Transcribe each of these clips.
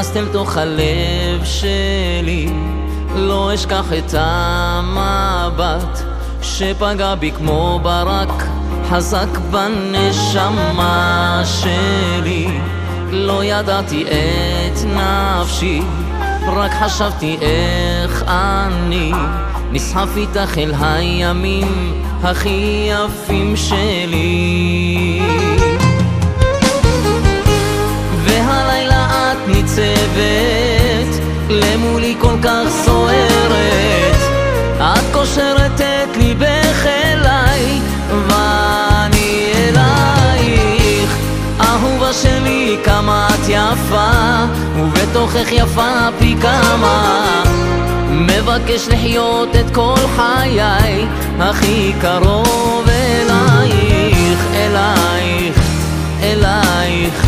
נכנסת אל תוך הלב שלי, לא אשכח את המבט שפגע בי כמו ברק חזק בנשמה שלי. לא ידעתי את נפשי, רק חשבתי איך אני נסחף איתך אל הימים הכי יפים שלי. והלילה את ניצבת למולי כל כך סוערת, את קושרת את ליבך אליי ואני אלייך. אהובה שלי כמה את יפה, ובתוכך יפה פי כמה. מבקש לחיות את כל חיי הכי קרוב אלייך, אלייך, אלייך,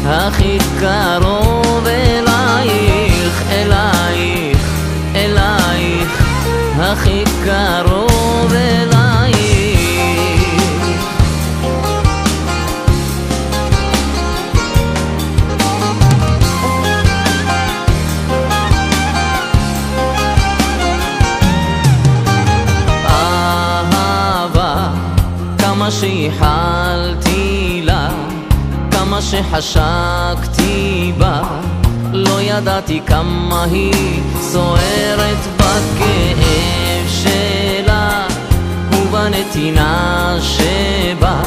הכי קרוב אלייך, אלייך, אלייך, הכי קרוב אלייך. כמה שייחלתי לה, כמה שחשקתי בה, לא ידעתי כמה היא סוערת בכאב שלה ובנתינה שבה.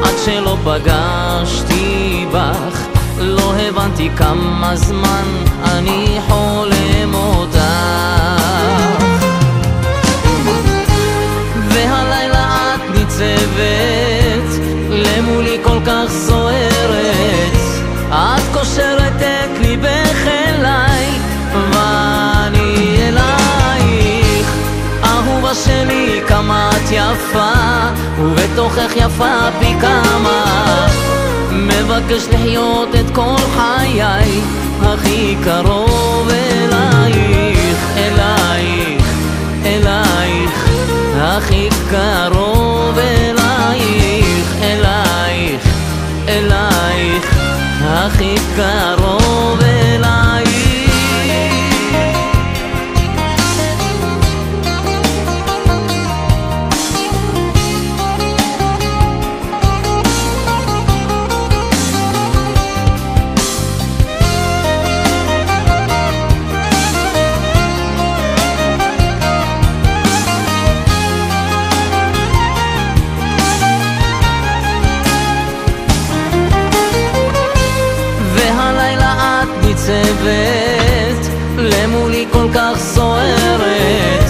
עד שלא פגשתי בך לא הבנתי כמה זמן אני חולם אותך. והלילה את ניצבת למולי כל כך סוערת, את קושרת את ליבך אליי ואני אלייך. אהובה שלי כמה את יפה, ובתוכך יפה פי כמה. מבקש לחיות את כל חיי הכי קרוב אלייך, אלייך, אלייך, הכי קרוב אלייך, אלייך, אלייך, הכי קרוב אלייך. ניצבת למולי כל כך סוערת,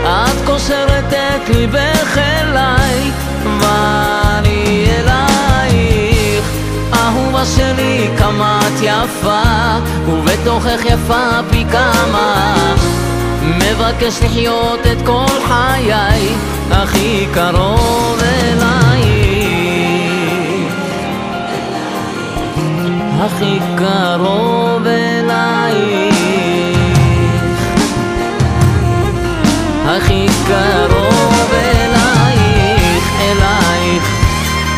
את קושרת את ליבך אליי ואני אלייך. אהובה שלי כמה את יפה, ובתוכך יפה פי כמה. מבקש לחיות את כל חיי הכי קרוב אלייך, הכי קרוב אלייך, הכי קרוב אלייך, אלייך,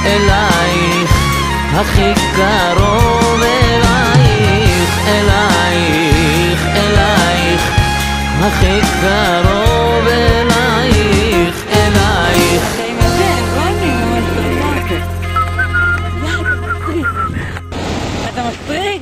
אלייך, הכי קרוב אלייך, אלייך, אלייך, הכי קרוב אלייך, אלייך. אתה מפריד.